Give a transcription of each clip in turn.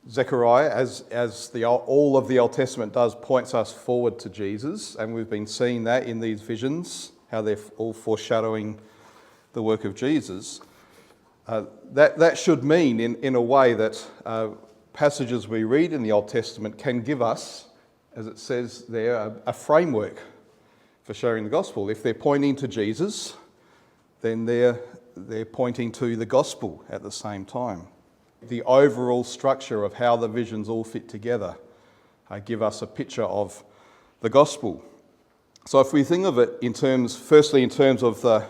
Zechariah, as all of the Old Testament does, points us forward to Jesus, and we've been seeing that in these visions, how they're all foreshadowing the work of Jesus. That should mean, in a way, that passages we read in the Old Testament can give us, as it says there, a framework for sharing the gospel. If they're pointing to Jesus, then they're pointing to the gospel at the same time. The overall structure of how the visions all fit together give us a picture of the gospel. So if we think of it firstly in terms of the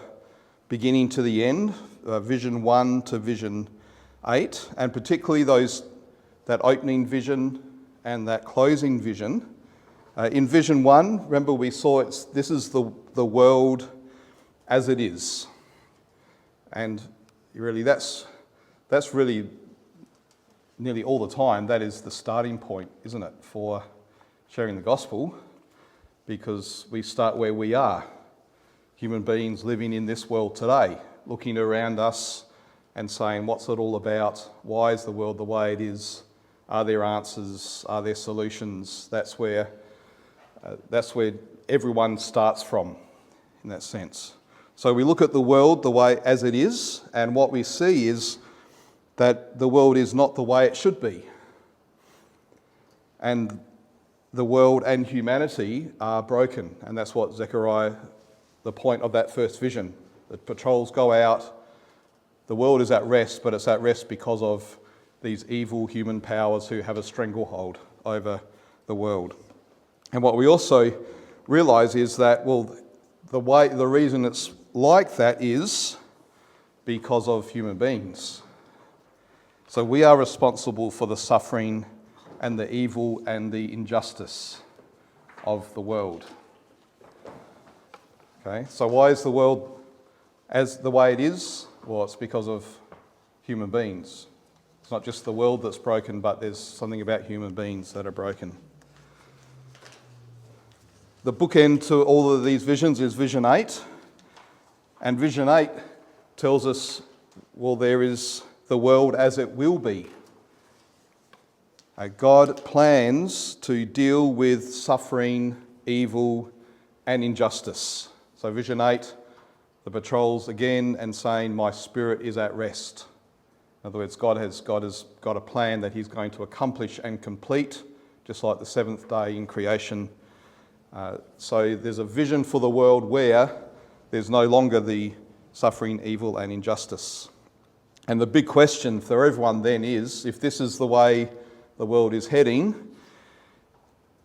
beginning to the end, vision 1 to vision 8, and particularly that opening vision and that closing vision. In vision 1, remember we saw this is the world as it is. And really that's really nearly all the time, that is the starting point, isn't it, for sharing the gospel, because we start where we are, human beings living in this world today, looking around us and saying, what's it all about? Why is the world the way it is? Are there answers? Are there solutions? That's where everyone starts from, in that sense. So we look at the world the way as it is, and what we see is that the world is not the way it should be. And the world and humanity are broken. And that's what Zechariah, the point of that first vision. The patrols go out, the world is at rest, but it's at rest because of these evil human powers who have a stranglehold over the world. And what we also realise is that, the reason it's like that is because of human beings. So we are responsible for the suffering and the evil and the injustice of the world. Okay, so why is the world as the way it is? Well, it's because of human beings. It's not just the world that's broken, but there's something about human beings that are broken. The bookend to all of these visions is vision 8. And vision 8 tells us, there is the world as it will be. God plans to deal with suffering, evil, and injustice. So vision 8, the patrols again and saying, my spirit is at rest. In other words, God has got a plan that he's going to accomplish and complete, just like the seventh day in creation. So there's a vision for the world where there's no longer the suffering, evil, and injustice. And the big question for everyone then is, if this is the way the world is heading,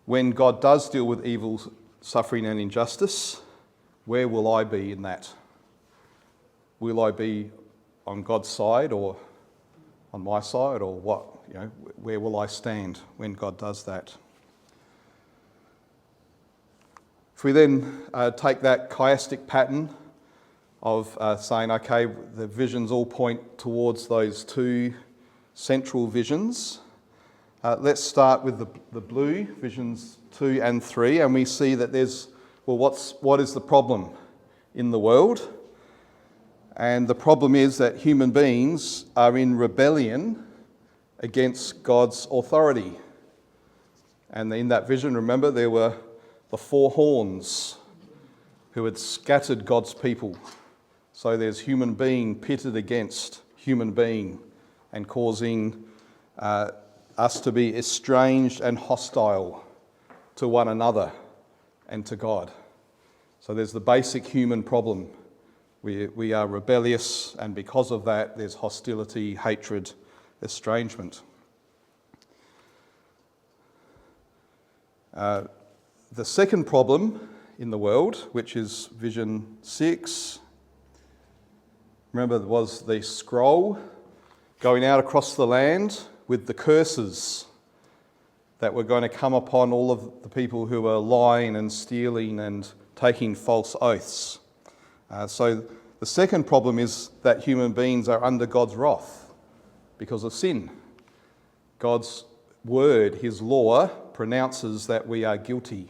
when God does deal with evil, suffering, and injustice, where will I be in that? Will I be on God's side or on my side, or what? Where will I stand when God does that? If we then take that chiastic pattern of saying, okay, the visions all point towards those two central visions. Let's start with the blue, visions 2 and 3, and we see that what is the problem in the world? And the problem is that human beings are in rebellion against God's authority. And in that vision, remember, there were the 4 horns who had scattered God's people. So there's human being pitted against human being and causing us to be estranged and hostile to one another and to God. So there's the basic human problem. We are rebellious, and because of that, there's hostility, hatred, estrangement. The second problem in the world, which is vision 6, remember, there was the scroll going out across the land with the curses that were going to come upon all of the people who were lying and stealing and taking false oaths. So the second problem is that human beings are under God's wrath because of sin. God's word, his law, pronounces that we are guilty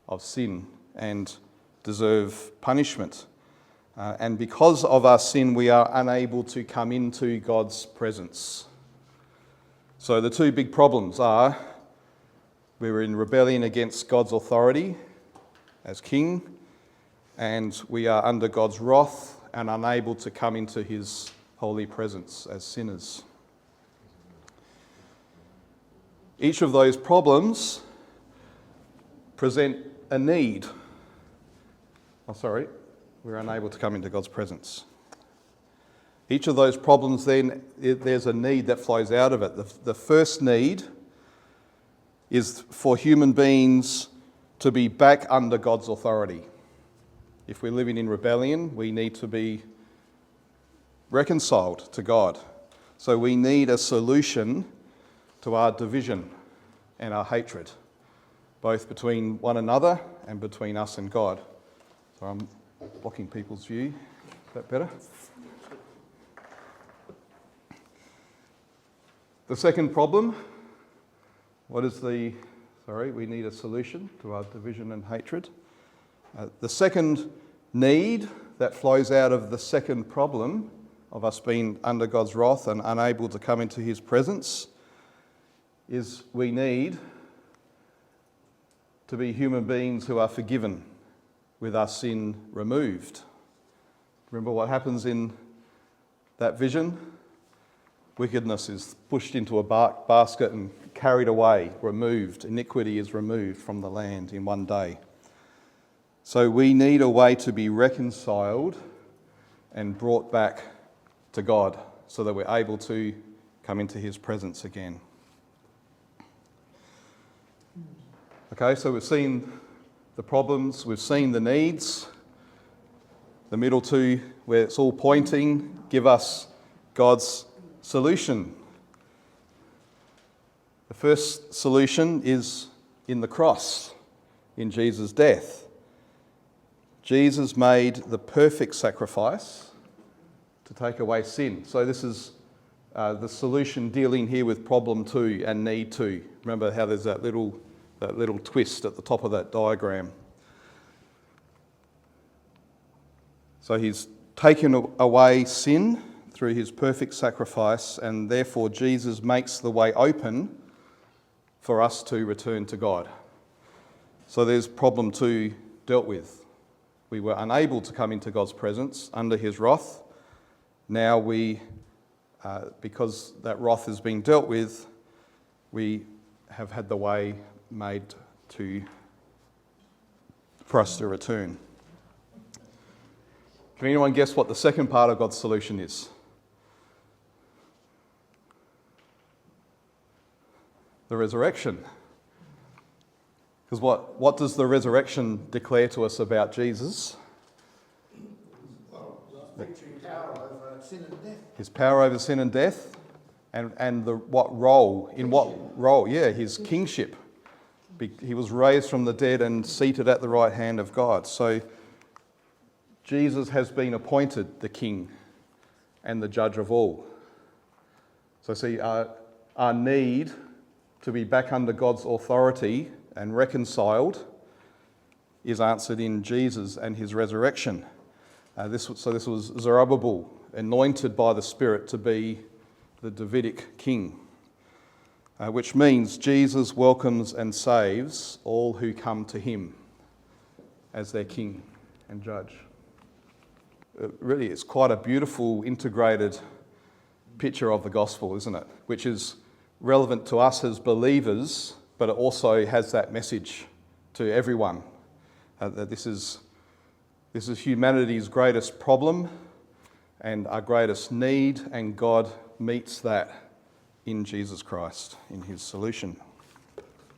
of sin and deserve punishment. And because of our sin, we are unable to come into God's presence. So the two big problems are we were in rebellion against God's authority as king, and we are under God's wrath and unable to come into his holy presence as sinners. Each of those problems present a need. We're unable to come into God's presence. Each of those problems then, there's a need that flows out of it. The first need is for human beings to be back under God's authority. If we're living in rebellion, we need to be reconciled to God. So we need a solution to our division and our hatred, both between one another and between us and God. So I'm blocking people's view. Is that better? The second problem, we need a solution to our division and hatred. The second need that flows out of the second problem of us being under God's wrath and unable to come into his presence is we need to be human beings who are forgiven with our sin removed. Remember what happens in that vision? Wickedness is pushed into a basket and carried away, removed. Iniquity is removed from the land in one day. So we need a way to be reconciled and brought back to God so that we're able to come into his presence again. Okay, so we've seen the problems, we've seen the needs. The middle two, where it's all pointing, give us God's solution. The first solution is in the cross, in Jesus' death. Jesus made the perfect sacrifice to take away sin. So this is the solution dealing here with problem 2 and need 2. Remember how there's that little twist at the top of that diagram. So he's taken away sin through his perfect sacrifice, and therefore Jesus makes the way open for us to return to God. So there's problem 2 dealt with. We were unable to come into God's presence under his wrath. Now because that wrath has been dealt with, we have had the way made for us to return. Can anyone guess what the second part of God's solution is? The resurrection. Because what does the resurrection declare to us about Jesus? Power over sin and death. His power over sin and death, and what role? In what role? Yeah, his kingship. He was raised from the dead and seated at the right hand of God. So Jesus has been appointed the King and the Judge of all. So see, our need to be back under God's authority and reconciled is answered in Jesus and his resurrection. This was Zerubbabel, anointed by the Spirit to be the Davidic king, which means Jesus welcomes and saves all who come to him as their king and judge. Really, it's quite a beautiful, integrated picture of the gospel, isn't it? Which is relevant to us as believers, but it also has that message to everyone, that this is humanity's greatest problem and our greatest need, and God meets that in Jesus Christ, in his solution.